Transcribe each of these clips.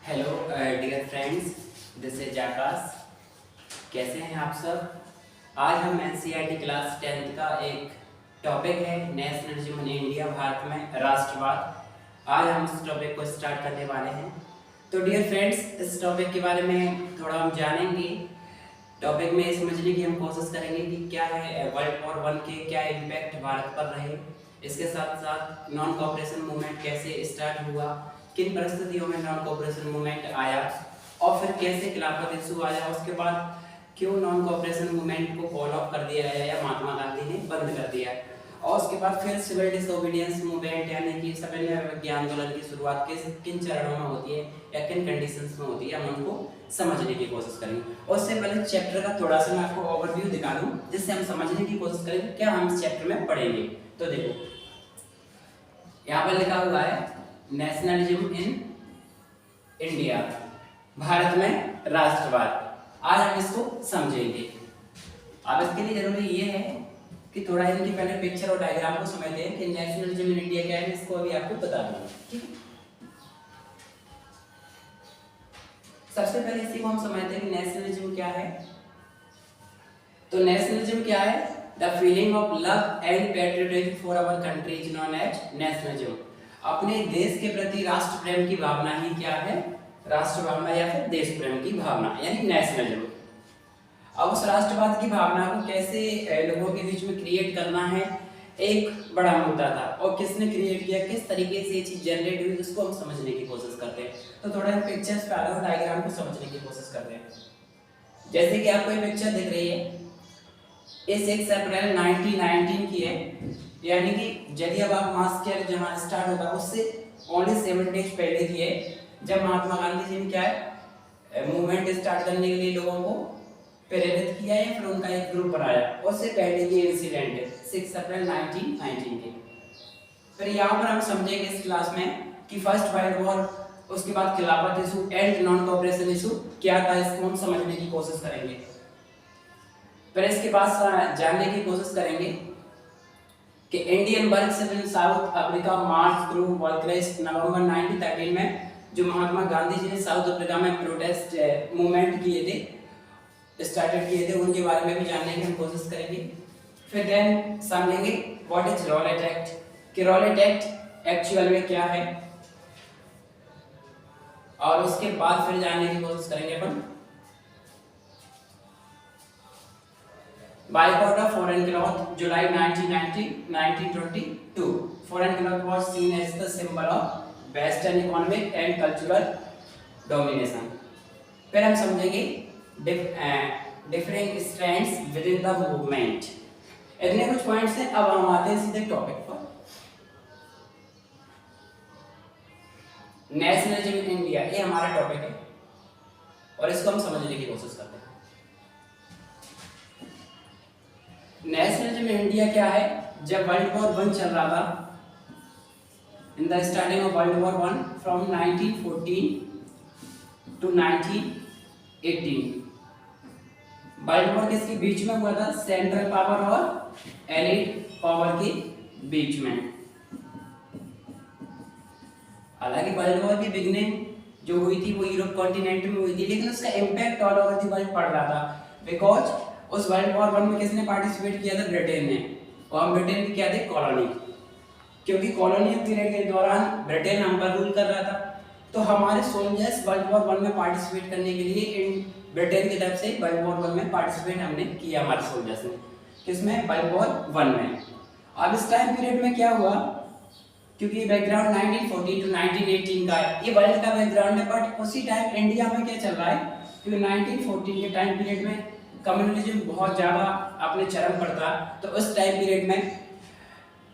Hello dear friends, this is Akash. कैसे हैं आप सब। आज हम एनसीईआरटी क्लास 10th का एक टॉपिक है नेशनलिज्म इन इंडिया, भारत में राष्ट्रवाद। आज हम इस टॉपिक को स्टार्ट करने वाले हैं। तो डियर फ्रेंड्स, इस टॉपिक के बारे में थोड़ा हम जानेंगे। टॉपिक में समझने की हम कोशिश करेंगे कि क्या है वर्ल्ड वॉर 1 के क्या इम्पैक्ट भारत पर रहे। इसके साथ साथ नॉन कोऑपरेशन मूवमेंट कैसे स्टार्ट हुआ, किन परिस्थितियों में नॉन कोऑपरेशन मूवमेंट आया, और फिर कैसे खिलाफत इशू आया, उसके बाद क्यों नॉन कोऑपरेशन मूवमेंट को कॉल ऑफ कर दिया गया या महात्मा गांधी ने बंद कर दिया, और उसके बाद फिर सिविल डिसोबीडियंस मूवमेंट यानी कि सविनय अवज्ञा आंदोलन की शुरुआत किन चरणों में होती है या किन कंडीशंस में होती है, हम उनको समझने की कोशिश करेंगे। और उससे पहले चैप्टर का थोड़ा सा मैं आपको ओवरव्यू दिखा दूं जिससे हम समझने की कोशिश करेंगे क्या हम इस चैप्टर में पढ़ेंगे। तो देखो यहाँ पर लिखा हुआ है नेशनलिज्म इन इंडिया, भारत में राष्ट्रवाद। आज हम इसको समझेंगे। अब इसके लिए जरूरी ये है कि थोड़ा इनकी पहले पिक्चर और डायग्राम को समझते हैं कि नेशनलिज्म इन इंडिया क्या है, इसको अभी आपको बता दूंगा। ठीक है, सबसे पहले इसी को हम समझते हैं कि नेशनलिज्म क्या है। तो नेशनलिज्म क्या है? The feeling of love and patriotism for our country is known as nationalism. अपने देश के प्रति राष्ट्र प्रेम की भावना ही क्या है? राष्ट्र भावना या फिर देश प्रेम की भावना यानी नेशनलिज्म। अब उस राष्ट्रवाद की भावना को कैसे लोगों के बीच में क्रिएट करना है, एक बड़ा मुद्दा था। और किसने क्रिएट किया, किस तरीके से ये चीज जनरेट हुई, उसको हम समझने की कोशिश करते हैं। तो थोड़ा इन पिक्चर्स पे आगे डायग्राम को समझने की कोशिश करते हैं। जैसे कि आपको ये पिक्चर दिख रही है, ये 6 अप्रैल 1919 की है, यानी कि यदि अब आप मास केयर जहां स्टार्ट होगा उससे ओनली 7 डेज पहले की है, जब महात्मा गांधी जी ने क्या है मूवमेंट स्टार्ट करने के लिए लोगों को प्रेरित किया या फिर उनका एक ग्रुप बनाया। उससे पहले की इंसिडेंट है 6 अप्रैल 1919 के। फिर यहाँ पर हम समझेंगे इस क्लास में कि फर्स्ट वर्ल्ड वॉर, उसके बाद खिलाफत issue and non cooperation issue क्या था, इसको हम समझने की कोशिश करेंगे। फिर इसके बाद जानने की कोशिश करेंगे कि Indian work in South Africa march through वर्कलेस नवंबर 1913 में जो महात्मा गांधी जी ने साउथ अफ्रीका में प्रोटेस्ट मूवमेंट किए थे, स्टार्टेड किए थे, उनके बारे में भी जानने की हम कोशिश करेंगे। फिर देन समझेंगे व्हाट इज रॉलेट एक्ट, कि रॉलेट एक्ट एक्चुअल में क्या है, और उसके बाद फिर जानने की कोशिश करेंगे अपन boycott of foreign cloth July 1922। Foreign cloth was seen as the symbol of western economic and cultural domination. फिर हम समझेंगे different strands within the movement. इतने कुछ पॉइंट्स हैं। अब हम आते हैं सीधे टॉपिक पर। नेशनलिज्म इन इंडिया, ये हमारा टॉपिक है और इसको हम समझने की कोशिश करते हैं। नेशनलिज्म इन इंडिया क्या है? जब वर्ल्ड वॉर 1 चल रहा था, in the starting of world war 1 from 1914 to 1918, world war किसके बीच में हुआ था? सेंट्रल पावर और एलिट पावर के बीच में। हालांकि वर्ल्ड वॉर की बिगिनिंग जो हुई थी वो यूरोप कॉन्टिनेंट में हुई थी, लेकिन उसका impact all over the world पड़ रहा था। बिकॉज उस वर्ल्ड वॉर 1 में किसने पार्टिसिपेट किया था? ब्रिटेन ने। और हम ब्रिटेन की क्या थे? कॉलोनी। क्योंकि कॉलोनियल पीरियड के दौरान ब्रिटेन हम पर रूल कर रहा था, तो हमारे सोल्जर्स वर्ल्ड वॉर 1 में पार्टिसिपेट करने के लिए इन ब्रिटेन की तरफ से वर्ल्ड वॉर 1 में पार्टिसिपेट हमने किया, हमारे सोल्जर्स ने। किसमें? वर्ल्ड वॉर 1 में। अब इस टाइम पीरियड में क्या हुआ, क्योंकि बैकग्राउंड 1914 टू 1918 का है, ये वर्ल्ड का बैकग्राउंड है, बट उसी टाइम इंडिया में क्या चल रहा है? क्योंकि 1914 के टाइम पीरियड में कम्युनलिज्म बहुत ज़्यादा अपने चरम पर था। तो उस टाइम पीरियड में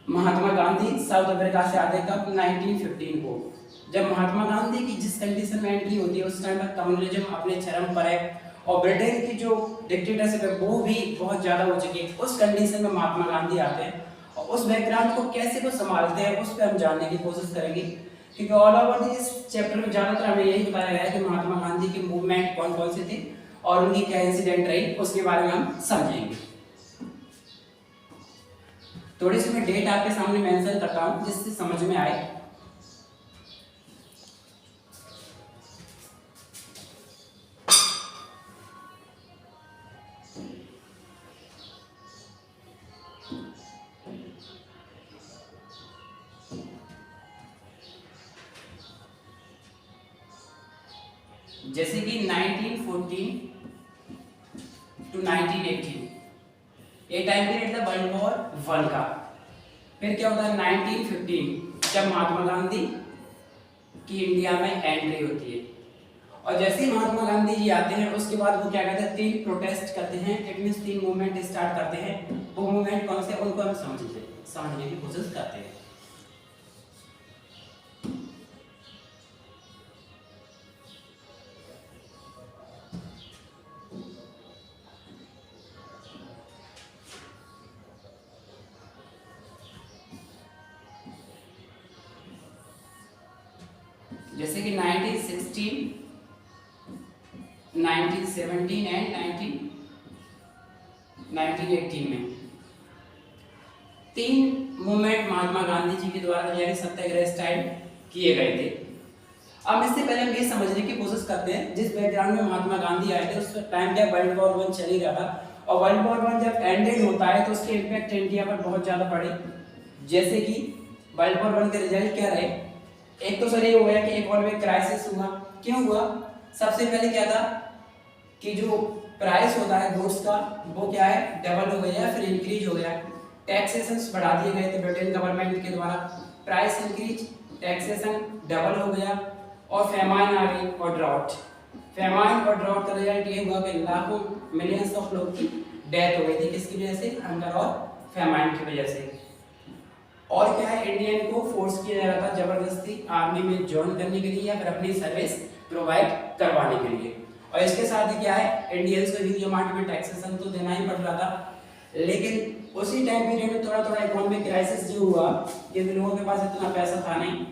महात्मा गांधी साउथ अफ्रीका से आते कब? 1915 को। जब महात्मा गांधी की जिस कंडीशन में एंट्री होती है उस टाइम पर कम्युनलिज्म अपने चरम पर है और ब्रिटेन की जो डिक्टेटरशिप है वो भी बहुत ज़्यादा हो चुकी है। उस कंडीशन में महात्मा गांधी आते हैं और उस बैकग्राउंड को कैसे वो संभालते हैं उस पर हम जानने की कोशिश करेंगे। क्योंकि ऑल ओवर इस चैप्टर में ज़्यादातर हमें यही बताया गया है कि महात्मा गांधी की मूवमेंट कौन कौन सी थी और उनकी क्या इंसिडेंट रही, उसके बारे में हम समझेंगे। थोड़ी सी मैं डेट आपके सामने मेंशन करता हूं जिससे समझ में आए। जैसे कि 1914 टू 1918 ये टाइम पीरियड था वर्ल्ड वॉर 1 का। फिर क्या होता है 1915 जब महात्मा गांधी की इंडिया में एंट्री होती है, और जैसे ही महात्मा गांधी जी आते हैं उसके बाद वो क्या कहते हैं 3 प्रोटेस्ट करते हैं, इट मींस 3 मूवमेंट स्टार्ट करते हैं। वो मूवमेंट कौन से उनको हम समझने की कोशिश करते हैं। जैसे कि 1916, 1917 एंड 1918 में 3 मूवमेंट महात्मा गांधी जी के द्वारा यानी सत्याग्रह स्टाइल किए गए थे। अब इससे पहले हम ये समझने की कोशिश करते हैं जिस बैकग्राउंड में महात्मा गांधी आए थे उस टाइम क्या वर्ल्ड वॉर 1 चल ही रहा था, और वर्ल्ड वॉर 1 जब एंडेड होता है तो उसके इम्पैक्ट इंडिया पर बहुत ज्यादा पड़े। जैसे कि वर्ल्ड वॉर 1 के रिजल्ट क्या रहे, एक तो सर ये हो गया कि इकोनॉमिक क्राइसिस हुआ। क्यों हुआ? सबसे पहले क्या था कि जो प्राइस होता है गुड्स का वो क्या है डबल हो गया, फिर इंक्रीज हो गया। टैक्सेशंस बढ़ा दिए गए थे ब्रिटेन गवर्नमेंट के द्वारा, प्राइस इंक्रीज, टैक्सेशन डबल हो गया, और फेमाइन आ गई और ड्राउट। फेमाइन और ड्राउट का रिजल्ट ये हुआ कि लाखों मिलियंस ऑफ लोग की डेथ हो गई थी। किसकी वजह से? हंगर और फेमाइन की वजह से। और क्या है इंडियन को फोर्स किया जा रहा था जबरदस्ती आर्मी में ज्वाइन करने के लिए या फिर अपनी सर्विस प्रोवाइड करवाने के लिए। और इसके साथ ही क्या है इंडियंस को भी अमाउंट में टैक्सेशन तो देना ही पड़ रहा था। लेकिन उसी टाइम पीरियड में थोड़ा थोड़ा इकोनॉमिक क्राइसिस जो हुआ कि लोगों के पास इतना पैसा था नहीं,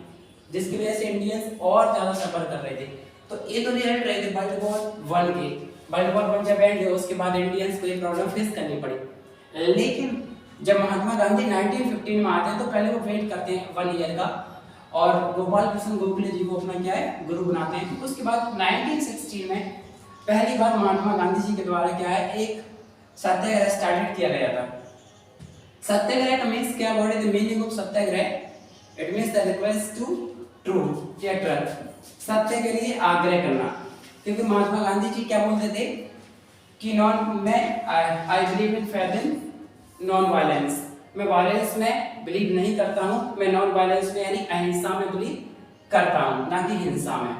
जिसकी वजह से इंडियंस और ज्यादा सफर कर रहे थे। तो ये तो रिजल्ट रहे थे वर्ल्ड वॉर 1 के। वर्ल्ड वॉर 1 जब एंड हुआ उसके बाद इंडियंस को ये प्रॉब्लम फेस करनी पड़ी। लेकिन जब महात्मा गांधी 1915 में आते हैं तो पहले वो वेट करते हैं 1 ईयर का, और गोपाल कृष्ण गोखले जी को अपना क्या है गुरु बनाते हैं। उसके बाद 1916 में पहली बार महात्मा गांधी जी के द्वारा क्या है एक सत्याग्रह स्टार्टेड किया गया था। सत्याग्रह का मीन्स क्या वर्ड है? The meaning of Satyagraha, it means the request to truth या ट्रुथ, सत्य के लिए आग्रह करना। क्योंकि महात्मा गांधी जी क्या बोलते थे कि I believe in faith in non violence, मैं वायलेंस में बिलीव नहीं करता हूँ, मैं नॉन वायलेंस में यानी अहिंसा में बिलीव करता हूँ, ना कि हिंसा में।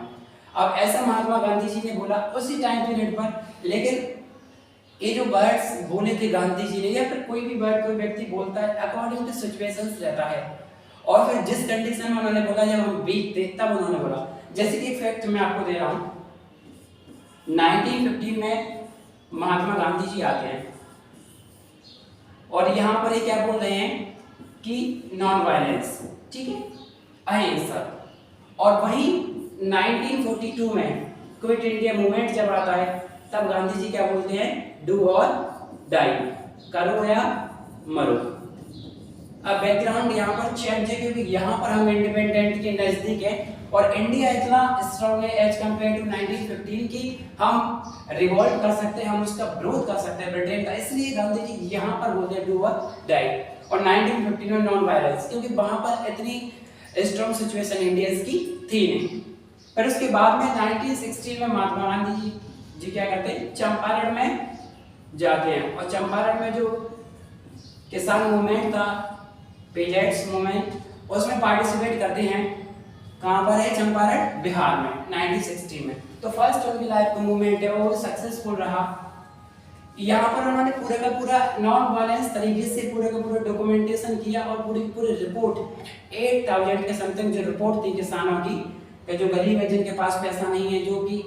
अब ऐसा महात्मा गांधी जी ने बोला उसी टाइम पीरियड पर। लेकिन ये जो वर्ड्स बोले थे गांधी जी ने, या फिर कोई भी वर्ड कोई व्यक्ति बोलता है अकॉर्डिंग टू सिचुएशंस रहता है, और फिर जिस कंडीशन में उन्होंने बोला जब हम वीक थे तब उन्होंने बोला। जैसे कि फैक्ट मैं आपको दे रहा हूँ, 1915 में महात्मा गांधी जी आते हैं और यहाँ पर ये क्या बोल रहे हैं कि नॉन वायलेंस, ठीक है, अहिंसा। और वहीं 1942 में क्विट इंडिया मूवमेंट जब आता है तब गांधी जी क्या बोलते हैं, डू और डाई, करो या मरो। अब बैकग्राउंड यहाँ पर चेंज है क्योंकि यहाँ पर हम इंडिपेंडेंट के नजदीक है और इंडिया इतना स्ट्रॉन्ग है एज कम्पेयर टू 1915 की हम रिवॉल्ट कर सकते हैं, हम उसका विरोध कर सकते हैं ब्रिटेन का। इसलिए गांधी जी यहाँ पर बोलते हैं डू और डाई। और 1915 में नॉन वायलेंस, क्योंकि वहां पर इतनी स्ट्रॉन्ग सिचुएशन इंडियंस की थी नहीं। पर उसके बाद में 1916 में महात्मा गांधी जी क्या करते हैं, चंपारण में जाते हैं और चंपारण में जो किसान मूवमेंट था, पेजेंट्स मूवमेंट, उसमें पार्टिसिपेट करते हैं। कहाँ पर है? चंपारण, बिहार में 1960 में। तो फर्स्ट उनकी लाइफ का मूवमेंट है वो सक्सेसफुल रहा। यहाँ पर उन्होंने पूरे का पूरा नॉन वायलेंस तरीके से पूरे का पूरा डॉक्यूमेंटेशन किया और पूरी रिपोर्ट 8000 के समथिंग जो रिपोर्ट थी किसानों की, कि जो गरीब है जिनके पास पैसा नहीं है, जो कि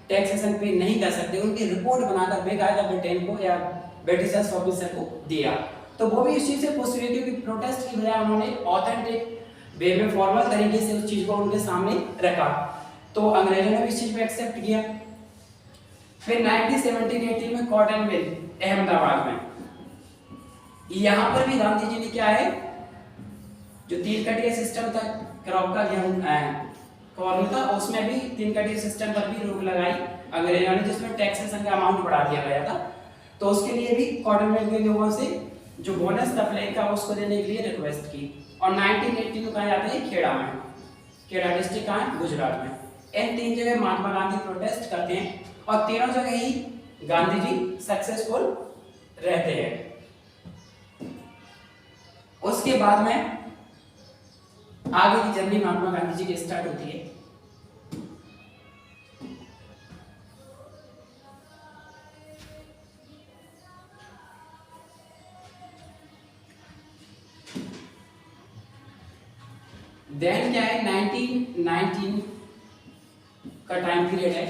टैक्सेशन पे नहीं कर सकते, उनकी रिपोर्ट बनाकर बेकायदा ब्रिटेन को या ब्रिटिश ऑफिसर को दिया। तो वो भी इस चीज से खुश हुए क्योंकि प्रोटेस्ट की बजाय उन्होंने ऑथेंटिक वे में फॉर्मल तरीके से उस चीज को उनके सामने रखा। तो अंग्रेजों ने भी इस चीज को एक्सेप्ट किया। फिर 1917-18 में कॉटन मिल अहमदाबाद में, यहाँ पर भी गांधी जी ने क्या है, जो तीन कटिया सिस्टम था क्रॉप का गेहूं कॉर्न था, उसमें भी तीन कटिया सिस्टम पर भी रोक लगाई अंग्रेजों ने, जिसमें टैक्सेशन का अमाउंट बढ़ा दिया गया था। तो उसके लिए भी कॉटन मिल के लोगों से जो बोनस था प्लेग का उसको देने के लिए रिक्वेस्ट की। और 1918 में कहा जाता है खेड़ा में, खेड़ा डिस्ट्रिक्ट कहाँ है? गुजरात में। इन 3 जगह महात्मा गांधी प्रोटेस्ट करते हैं और तीनों जगह ही गांधी जी सक्सेसफुल रहते हैं। उसके बाद में आगे की जर्नी महात्मा गांधी जी की स्टार्ट होती है। देन क्या है 1919 का टाइम पीरियड है,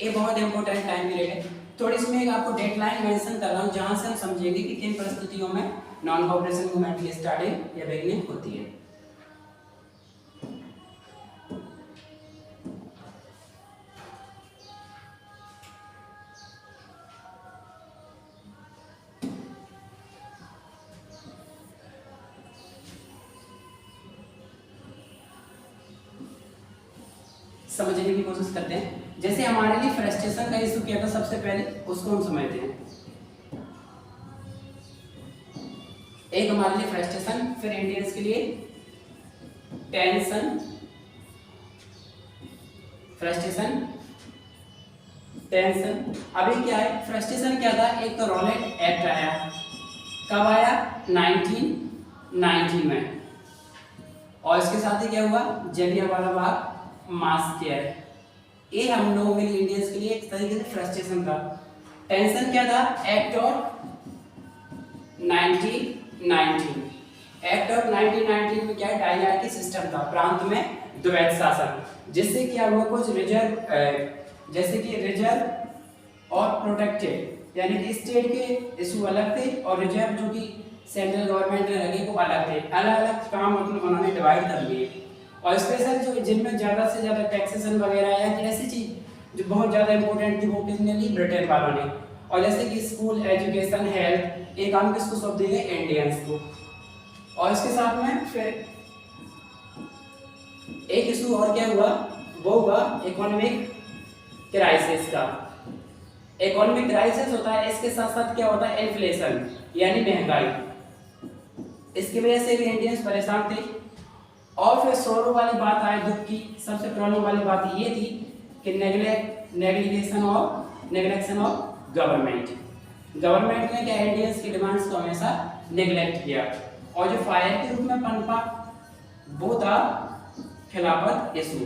ये बहुत इंपॉर्टेंट टाइम पीरियड है। थोड़ी इसमें एक आपको डेडलाइन मेंशन कर रहा हूँ जहां से हम समझेंगे कि किन परिस्थितियों में नॉन कोऑपरेशन मूवमेंट की स्टार्टिंग या बिगिनिंग होती है। समझने की कोशिश करते हैं। जैसे हमारे लिए फ्रस्ट्रेशन का इशू क्या था, सबसे पहले उसको हम समझते हैं। एक हमारे लिए फ्रस्ट्रेशन, फिर इंडियंस के लिए टेंशन, फ्रस्ट्रेशन, टेंशन। अभी क्या है, फ्रस्ट्रेशन क्या था, एक तो रॉलेट एक्ट आया, कब आया 1990 में, और इसके साथ ही क्या हुआ, जलियांवाला बाग मास्केयर। ये हम लोगों के लिए इंडियंस के लिए एक तरीके से फ्रस्ट्रेशन था। टेंशन क्या था, एक्ट ऑफ 1919। एक्ट ऑफ 1919 में क्या डायनार्की सिस्टम था, प्रांत में द्वैत शासन, जिससे क्या हुआ कुछ रिजर्व, जैसे कि रिजर्व और प्रोटेक्टेड, यानी कि स्टेट के इशू अलग थे और रिजर्व जो कि सेंट्रल गवर्नमेंट ने लगे वो अलग थे। अलग अलग काम उन्होंने डिवाइड कर लिए, और स्पेशल जो जिनमें ज़्यादा से ज़्यादा टैक्सेशन वगैरह या ऐसी चीज़ जो बहुत ज़्यादा इंपॉर्टेंट थी वो किसने ली, ब्रिटेन वालों ने। और जैसे कि स्कूल, एजुकेशन, हेल्थ, ये काम किसको सौंप दिए गए, इंडियंस को। और इसके साथ में फिर एक इशू और क्या हुआ, वो हुआ इकोनॉमिक क्राइसिस का। इकोनॉमिक क्राइसिस होता है, इसके साथ साथ क्या होता है, इन्फ्लेशन यानी महंगाई। इसकी वजह से भी इंडियंस परेशान थे। और फिर सोरो वाली बात आए, दुख की सबसे प्रॉब्लम वाली बात ये थी कि नेग्लिगेशन ऑफ गवर्नमेंट। गवर्नमेंट ने क्या इंडियंस की डिमांड्स को हमेशा नेग्लेक्ट किया, और जो फायर के रूप में पनपा वो था खिलाफत इशू।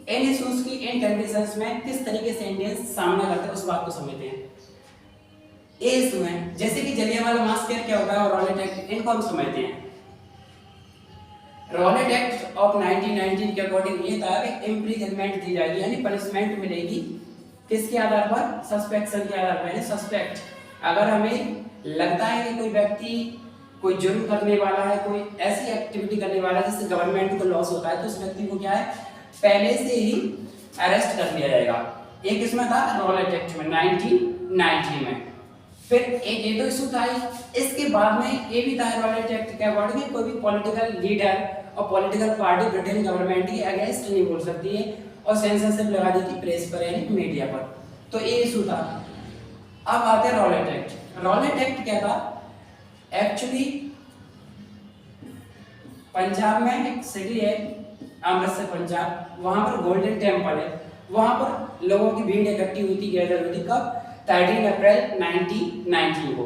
इन इशूज की इन कंडीशंस में किस तरीके से इंडियंस सामना करते हैं उस बात को समझते हैं। ये इशू है, जैसे कि जलियांवाला मास्केयर क्या होता है और रॉलेट एक्ट, इनको हम समझते हैं। रॉलेट एक्ट ऑफ 1919 के अकॉर्डिंग ये था कि इम्प्रिजनमेंट दी जाएगी, यानी पनिशमेंट मिलेगी किसके आधार पर, सस्पेक्शन के आधार पर, यानी सस्पेक्ट। अगर हमें लगता है कि कोई व्यक्ति कोई जुर्म करने वाला है, कोई ऐसी एक्टिविटी करने वाला है जिससे गवर्नमेंट को लॉस होता है, तो उस व्यक्ति को क्या है, पहले से ही अरेस्ट कर लिया जाएगा। एक इसमें था रॉलेट एक्ट में 1990 में। फिर एक ये तो इशू था ही, इसके बाद में ये भी था रॉलेट एक्ट के अकॉर्डिंग कोई भी पॉलिटिकल लीडर और पॉलिटिकल पार्टी ब्रिटेन गवर्नमेंट के अगेंस्ट नहीं बोल सकती है, और सेंसरशिप लगा दी थी प्रेस पर यानी मीडिया पर। तो ये इशू था। अब आते हैं रॉलेट एक्ट। रॉलेट एक्ट क्या था, एक्चुअली पंजाब में एक सिटी है अमृतसर पंजाब, वहां पर गोल्डन टेम्पल है, वहां पर लोगों की भीड़ इकट्ठी हुई थी, गैदर हुई थी, कब 13 अप्रैल 1919 को।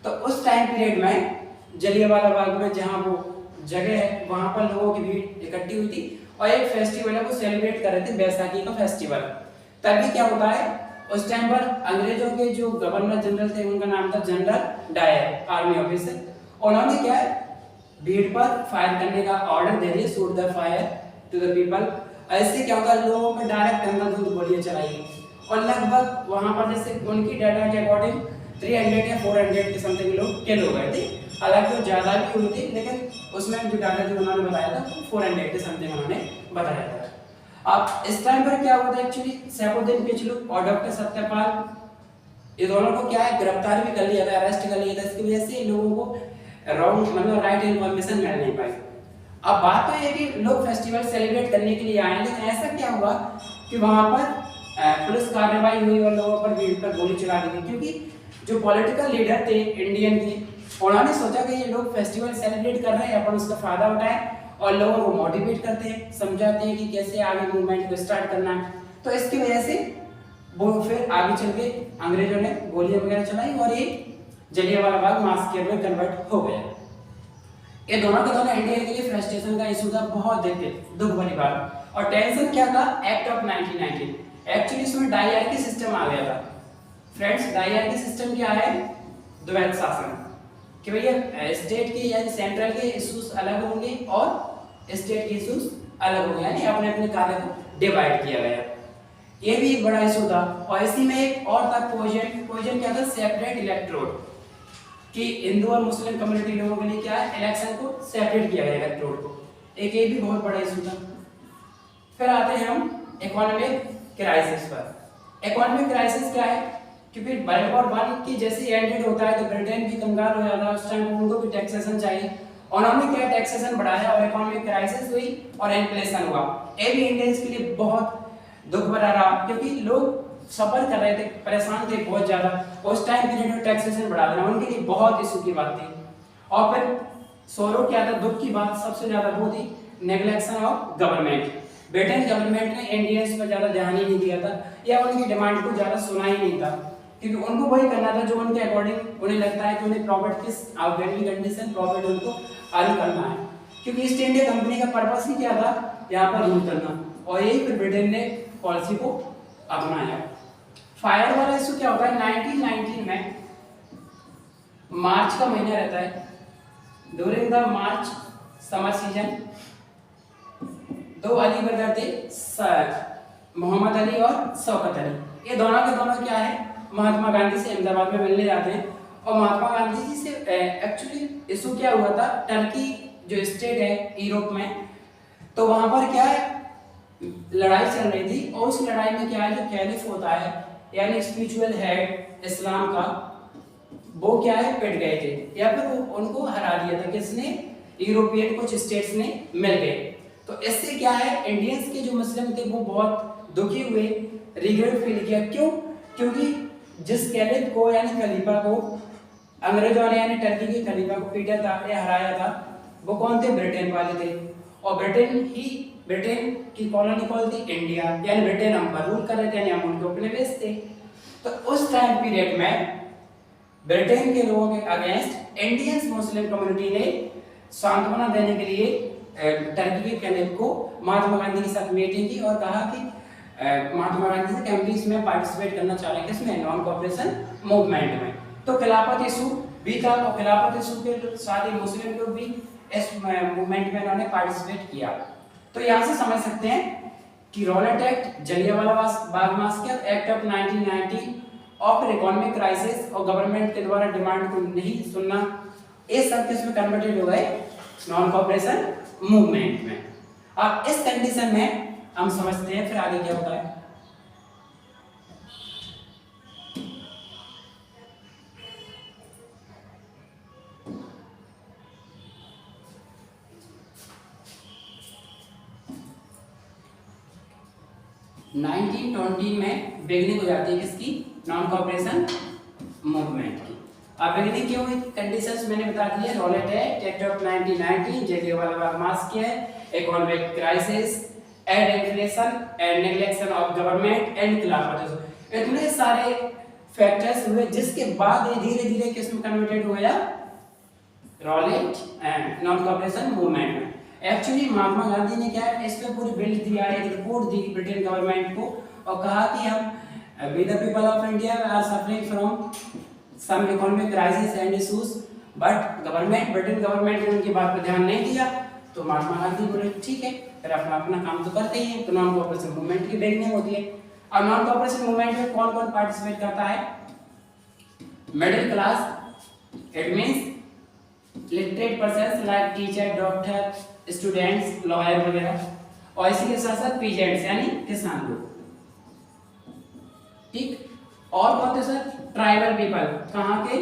तो उस टाइम पीरियड में जलियांवाला बाग में जहां वो जगह है वहां पर लोगों की भीड़ इकट्ठी हुई थी, और एक फेस्टिवल है वो सेलिब्रेट कर रहे थे, बैसाखी का फेस्टिवल। तभी क्या होता है, उस टाइम पर अंग्रेजों के जो गवर्नर जनरल थे उनका नाम था जनरल डायर, आर्मी ऑफिसर। उन्होंने क्या है, भीड़ पर फायर करने का ऑर्डर दे दिया, shoot the fire to the people. ऐसे क्या होता है, लोगों पर डायरेक्ट अंधाधुंध गोलियां चलाई, और लगभग वहां पर जैसे उनकी डाटा के अकॉर्डिंग 300 या 400 के समथिंग लोग किल हो गए थे। हालांकि वो ज्यादा भी हुई थी, लेकिन उसमें जो डाटा जो उन्होंने बताया था 400 के समथिंग उन्होंने बताया था। अब इस टाइम पर क्या हुआ था, एक्चुअली सैफुद्दीन किचलू और डॉक्टर सत्यपाल, ये दोनों को क्या है गिरफ्तार भी कर लिया था, अरेस्ट कर लिया था। इसकी वजह से लोगों को रॉन्ग मतलब राइट इन्फॉर्मेशन मिल नहीं पाई। अब बात तो ये कि लोग फेस्टिवल सेलिब्रेट करने के लिए आए, लेकिन ऐसा क्या हुआ कि वहां पर पुलिस कार्रवाई हुई और लोगों पर भीड़ पर गोली चला दी गई, क्योंकि जो पॉलिटिकल लीडर थे इंडियन के, उन्होंने सोचा कि ये लोग फेस्टिवल सेलिब्रेट कर रहे हैं, अपन उसका फायदा उठाएं और लोगों को मोटिवेट करते हैं, समझाते हैं कि कैसे आगे मूवमेंट को स्टार्ट करना है। तो इसकी वजह से वो फिर आगे चल के अंग्रेजों ने गोलियां वगैरह चलाई और ये जलियांवाला बाग मास्केर में कन्वर्ट हो गया। ये दोनों के दोनों इंडिया के लिए फ्रस्ट्रेशन का इशू था, बहुत दुख भरी बात। और टेंशन क्या था? Act of 1919। एक्चुअली इसमें डायआर्की सिस्टम आ गया था फ्रेंड्स। डायआर्की सिस्टम क्या है? द्वैत शासन, कि भैया स्टेट के यानी सेंट्रल के इश्यूज अलग होंगे और स्टेट के इश्यूज अलग होंगे, यानी अपने अपने कार्य को डिवाइड किया गया। ये भी एक बड़ा इशू था। और इसी में एक और था पोजीशन क्या था? सेपरेट इलेक्ट्रोड, कि हिंदू और मुस्लिम कम्युनिटी लोगों के लिए क्या है? इलेक्शन को सेपरेट किया गया इलेक्ट्रोड को। एक ये भी बहुत बड़ा इशू था। फिर आते हैं हम इकोनॉमिक क्राइसिस पर। इकोनॉमिक क्राइसिस क्या है? क्योंकि वर्ल्ड वॉर 1 की जैसे एंडेड होता है तो ब्रिटेन भी कंगाल हो जाता है, उस टाइम उनको भी टैक्सेशन चाहिए। उन्होंने क्या टैक्सेशन बढ़ाया और इकोनॉमिक क्राइसिस हुई और इन्फ्लेशन हुआ। ये भी इंडियंस के लिए बहुत दुख भरा रहा, क्योंकि लोग सफर कर रहे थे, परेशान थे बहुत ज्यादा। उस टाइम पीरियड में टैक्सेशन बढ़ा देना उनके लिए बहुत इशू की बात थी। और फिर सोरो क्या था? दुख की बात सबसे ज्यादा वो थी neglection of government. Britain government ने इंडियंस पर ज्यादा ध्यान ही नहीं दिया था या उनकी डिमांड को ज्यादा सुना ही नहीं था, क्योंकि उनको वही करना था जो उनके अकॉर्डिंग उन्हें लगता है कि उन्हें प्रॉफिट किस आउटगोइंग कंडीशन प्रॉफिट उनको अर्न करना है। क्योंकि ईस्ट इंडिया कंपनी का पर्पस ही क्या था? यहाँ पर रूल करना। और यही फिर ब्रिटेन ने पॉलिसी को अपनाया। फायर वाला इशू क्या होता है? 1919 में मार्च का महीना रहता है, during the March summer season दो अली ब्रदर थे, मोहम्मद अली और शौकत अली। ये दोनों के दोनों क्या है? महात्मा गांधी से अहमदाबाद में मिलने जाते हैं। और महात्मा गांधी जी से एक्चुअली इशू क्या हुआ था? टर्की जो स्टेट है यूरोप में, तो वहां पर क्या है? लड़ाई चल रही थी। और उस लड़ाई में क्या है? जो कैलिफ होता है यानी स्पिरिचुअल हेड इस्लाम का, वो क्या है? पिट गए थे या फिर उनको हरा दिया था। किसने? यूरोपियन कुछ स्टेट्स ने मिल गए। तो इससे क्या है? इंडियंस के जो मुस्लिम थे वो बहुत दुखी हुए, रिग्रेट फील किया। क्यों? क्योंकि जिस कैलिफ को यानी खलीफा को अंग्रेजों ने यानी टर्की के खलीफा को पीटा था या हराया था, वो कौन थे? ब्रिटेन वाले थे। और ब्रिटेन की कॉलोनी कौन थी? इंडिया, यानी ब्रिटेन हम पर रूल कर रहे थे, यानी हम उनके उपनिवेश थे। तो उस टाइम पीरियड में ब्रिटेन के लोगों के अगेंस्ट इंडियंस मुस्लिम कम्युनिटी ने सांत्वना देने के लिए टर्की के कैलिफ को महात्मा गांधी के साथ मीटिंग की और कहा कि महात्मा गांधी से कि हम भी इसमें पार्टिसिपेट करना चाह रहे हैं। किसमें? नॉन कॉपरेशन मूवमेंट में। तो खिलाफत इशू भी था और खिलाफत इशू के साथ ही मुस्लिम लोग भी इस मूवमेंट में उन्होंने पार्टिसिपेट किया। तो यहाँ से समझ सकते हैं कि Rowlatt act, Jallianwala Bagh Bhaskar, act of 1990 और फिर इकोनॉमिक क्राइसिस और गवर्नमेंट के द्वारा डिमांड को नहीं सुनना, ये सब किसमें कन्वर्टेड हो गए? नॉन कॉपरेशन मूवमेंट में। अब इस कंडीशन में हम समझते हैं फिर आगे क्या होता है। नाइनटीन 1920 में बिगनिंग हो जाती है किसकी? नॉन कॉपरेशन मूवमेंट की। अब बिगनिंग क्यों हुई? कंडीशंस मैंने बता दी है। Rowlatt act of 1919, Jallianwala Bagh Bhaskar, economic crisis and inflation and neglection of government and खिलाफत। इतने सारे फैक्टर्स हुए जिसके बाद ये धीरे धीरे किस में कन्वर्टेड हो गया? Rowlatt and non cooperation movement में। एक्चुअली महात्मा गांधी ने क्या है? इस पे पूरी बिल्ड दिया, एक रिपोर्ट दी ब्रिटेन गवर्नमेंट को और कहा कि हम we the people of India are suffering from some economic crisis and issues, but Britain government ने उनकी बात पर ध्यान नहीं दिया। तो महात्मा गांधी बोले ठीक है, फिर अपना अपना काम तो करते ही हैं। तो नॉन कॉपरेशन मूवमेंट की बिगिनिंग होती है। और नॉन कॉपरेशन मूवमेंट में कौन कौन पार्टिसिपेट करता है? Middle class, it means literate persons like teacher, doctor, students, lawyer वगैरह, और इसी के साथ साथ पीजेंट्स यानी किसान लोग। ठीक। और कौन थे सर? Tribal people. कहाँ के?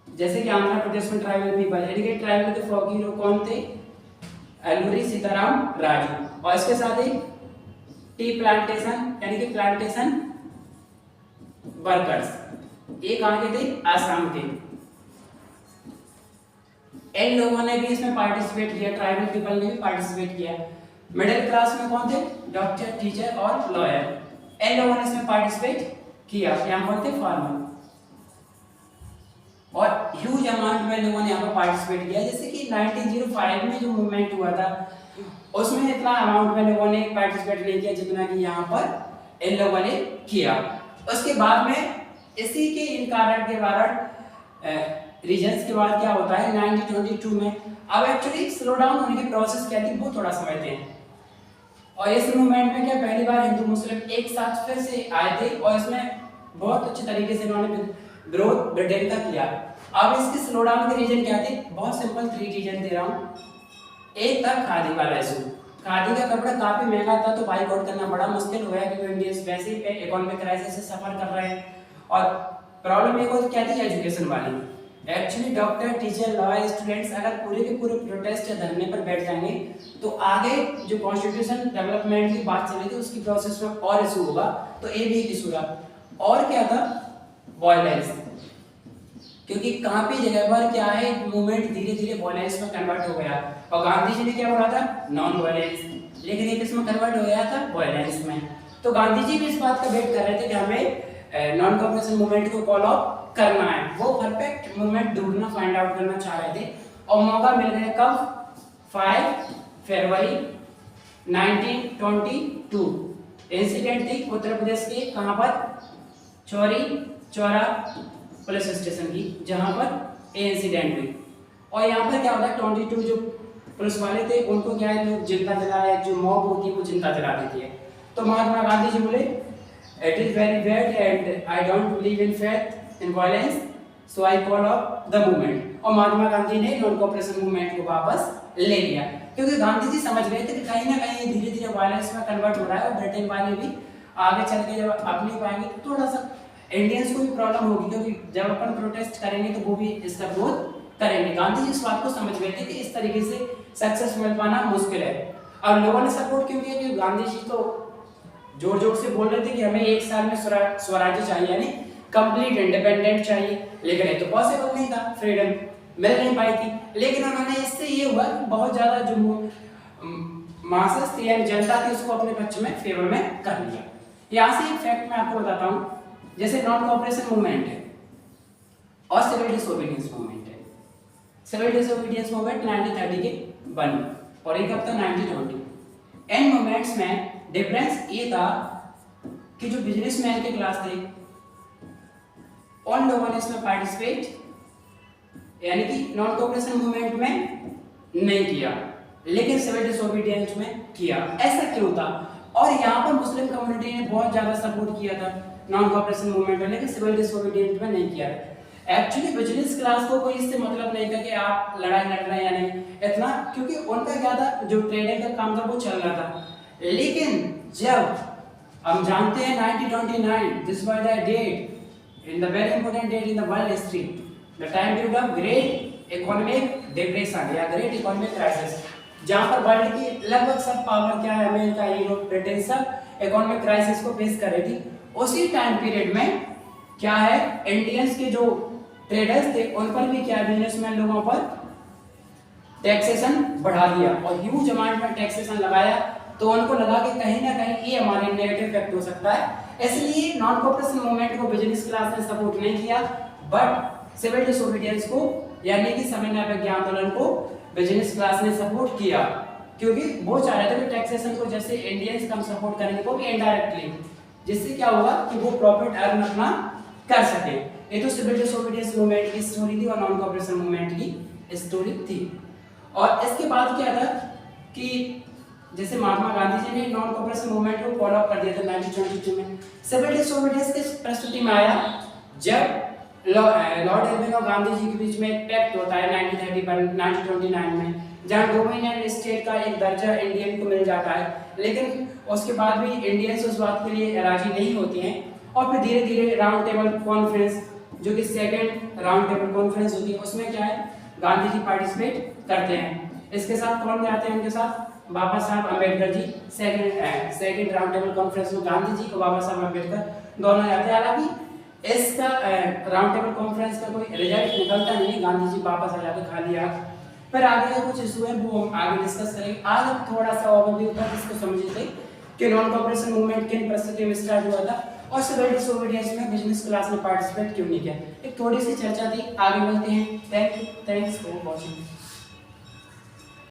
जैसे कि आंध्र प्रदेश में ट्राइबल पीपल, यानी कि ट्राइबल के फकीर लोग कौन थे? अल्लूरी सीताराम राजू। और इसके साथ ही टी प्लांटेशन यानी कि प्लांटेशन वर्कर्स, ये कहाँ के थे? आसाम के। इन लोगों ने भी इसमें पार्टिसिपेट किया, ट्राइबल पीपल ने भी पार्टिसिपेट किया। मिडिल क्लास में कौन थे? डॉक्टर, टीचर और लॉयर, इन लोगों ने इसमें पार्टिसिपेट किया। यहाँ कौन थे? फार्मर। और ह्यूज अमाउंट में लोगों ने यहाँ पर पार्टिसिपेट किया। जैसे कि 1905 में जो मूवमेंट हुआ था उसमें इतना अमाउंट में लोगों ने पार्टिसिपेट नहीं किया जितना कि यहाँ पर इन लोगों ने किया। उसके बाद में इसी के इन कारण के कारण रीजंस के बाद क्या होता है 1922 में, अब एक्चुअली स्लो डाउन होने की प्रोसेस क्या थी वो थोड़ा समझते हैं। और इस मूवमेंट में क्या पहली बार हिंदू मुस्लिम एक साथ फिर से आए थे और इसमें बहुत अच्छे तरीके से इन्होंने विरोध ब्रिटेन का किया। अब इसके स्लो डाउन के रीजन क्या थे? बहुत सिंपल 3 रीजन दे रहा हूँ। एक था खादी वाला इशू, खादी का कपड़ा काफी महंगा था तो बाइकआउट करना बड़ा मुश्किल हुआ है क्योंकि इंडियंस वैसे ही इकोनॉमिक क्राइसिस से सफर कर रहे हैं। और प्रॉब्लम एक और क्या थी? एजुकेशन वाली। Actually doctor, teacher, lawyer, students अगर पूरे के पूरे प्रोटेस्ट या धरने पर बैठ जाएंगे तो आगे जो कॉन्स्टिट्यूशन डेवलपमेंट की बात चली थी उसकी प्रोसेस में और इशू होगा, तो ये भी एक इशू रहा। और क्या था? वॉयलेंस, क्योंकि काफी जगह पर क्या है मूवमेंट धीरे धीरे वॉयलेंस में कन्वर्ट हो गया। और गांधी जी ने क्या बोला था? नॉन वॉयलेंस, लेकिन ये किसमें कन्वर्ट हो गया था? वॉयलेंस में। तो गांधी जी भी इस बात का वेट कर रहे थे कि हमें नॉन कॉपरेशन मूवमेंट को फॉलो करना है। वो परफेक्ट मूवमेंट ढूंढना, फाइंड आउट करना चाह रहे थे और मौका मिल गया कब? 5 फरवरी 1922। इंसिडेंट थी उत्तर प्रदेश के कहां पर? चौरी चौरा पुलिस स्टेशन की, जहां पर ये इंसिडेंट हुई। और यहाँ पर क्या होता है 22 जो पुलिस वाले थे उनको क्या है लोग जिंदा जलाए, जो मॉब होती है वो जिंदा जला देती है। तो महात्मा गांधी जी बोले it is very bad and I don't believe in faith in violence so I call of the movement. और महात्मा गांधी ने नॉन कॉपरेशन मूवमेंट को वापस ले लिया क्योंकि गांधी जी समझ गए थे कि कहीं ना कहीं धीरे धीरे वायलेंस में कन्वर्ट हो रहा है और ब्रिटेन वाले भी आगे चल के जब अपनी पाएंगे तो थोड़ा सा इंडियंस को भी प्रॉब्लम होगी क्योंकि जब अपन प्रोटेस्ट करेंगे तो वो भी इसका विरोध करेंगे। गांधी जी इस बात को समझ गए थे कि इस तरीके से सक्सेस मिल पाना मुश्किल है। और लोगों ने सपोर्ट क्यों किया? क्योंकि गांधी जी तो जोर जोर से बोल रहे थे कि हमें 1 साल में स्वराज्य चाहिए, यानी कंप्लीट इंडिपेंडेंट चाहिए, लेकिन ये तो पॉसिबल नहीं था, फ्रीडम मिल नहीं पाई थी। लेकिन उन्होंने इससे ये हुआ कि बहुत ज्यादा जो मासेस थी यानी जनता थी उसको अपने पक्ष में फेवर में कर लिया। यहाँ से एक फैक्ट मैं आपको बताता हूँ, जैसे नॉन कॉपरेशन मूवमेंट है और सिविल डिसोबीडियंस मूवमेंट है। सिविल डिसोबीडियंस मूवमेंट 1930 के बनी और एक अब तक 1920। इन मूवमेंट्स में डिफरेंस ये था कि जो बिजनेसमैन के क्लास थे उन लोगों ने इसमें पार्टिसिपेट यानी कि नॉन कॉपरेशन मूवमेंट में नहीं किया, लेकिन सिविल डिसोबीडियंस में किया। ऐसा क्यों था? और यहाँ पर मुस्लिम कम्युनिटी ने बहुत ज्यादा सपोर्ट किया था नॉन कॉपरेशन मूवमेंट में, लेकिन सिविल डिसोबीडियंस में नहीं किया। एक्चुअली बिजनेस क्लास को कोई इससे मतलब नहीं था कि आप लड़ाई लड़ रहे हैं या नहीं इतना, क्योंकि उनका क्या था जो ट्रेडिंग का काम था वो चल रहा था। लेकिन जब हम जानते हैं 1929 this was the date in the very important date in the world history, the time period of great economic depression या ग्रेट इकोनॉमिक क्राइसिस, जहां पर वर्ल्ड की लगभग सब पावर क्या है अमेरिका, यूरोप, ब्रिटेन सब इकोनॉमिक क्राइसिस को फेस कर रही थी। उसी टाइम पीरियड में क्या है इंडियंस के जो ट्रेडर्स थे उन पर भी क्या बिजनेसमैन लोगों पर टैक्सेशन बढ़ा दिया और ह्यूज अमाउंट में टैक्सेशन लगाया, तो उनको लगा कि कहीं ना कहीं ये हमारे नेगेटिव इफेक्ट हो सकता है। इसलिए नॉन कॉपरेशन मूवमेंट को बिजनेस क्लास ने सपोर्ट नहीं किया, बट सिविल डिसोबीडियंस को यानी कि समय अभिज्ञ आंदोलन को बिजनेस क्लास ने सपोर्ट किया, क्योंकि वो चाह रहे थे कि टैक्सेशन को जैसे इंडियंस कम सपोर्ट करेंगे वो भी इनडायरेक्टली, जिससे क्या होगा कि वो प्रॉफिट अर्न अपना कर सके। ये तो सिविल डिसोबीडियंस मूवमेंट की स्टोरी थी और नॉन कॉपरेशन मूवमेंट की स्टोरी थी। और इसके बाद क्या था कि जैसे महात्मा गांधी जी ने नॉन कॉपरेशन मूवमेंट को फॉलो अप कर दिया था 1922 में। सिविल डिसोबीडियंस की प्रस्तुति में आया जब लॉर्ड इरविन और गांधी जी के बीच में एक पैक्ट होता है 1929 में, जहां डोमिनियन स्टेट का एक दर्जा इंडियन को मिल जाता है, लेकिन उसके बाद भी इंडियंस उस बात के लिए राजी नहीं होती हैं। और फिर धीरे धीरे राउंड टेबल कॉन्फ्रेंस जो कि सेकंड राउंड टेबल कॉन्फ्रेंस होती है उसमें क्या है गांधी जी पार्टिसिपेट करते हैं। इसके साथ कौन जाते हैं उनके साथ? बाबा Saheb Ambedkar ji. Second round table conference में गांधी जी और बाबा साहब अम्बेडकर दोनों जाते हैं। हालांकि इसका राउंड टेबल कॉन्फ्रेंस का कोई रिजल्ट निकलता नहीं, गांधी जी वापस आ जाते खाली हाथ पर आगे का कुछ इशू है वो हम आगे डिस्कस करेंगे। आज हम थोड़ा सा ओवरव्यू था जिसको समझे थे कि नॉन कॉर्पोरेशन मूवमेंट किन परिस्थितियों में स्टार्ट हुआ था और सिविल डिसोबीडियंस में बिजनेस क्लास ने पार्टिसिपेट क्यों नहीं किया। एक थोड़ी सी चर्चा थी, आगे बढ़ते हैं। Thanks for watching.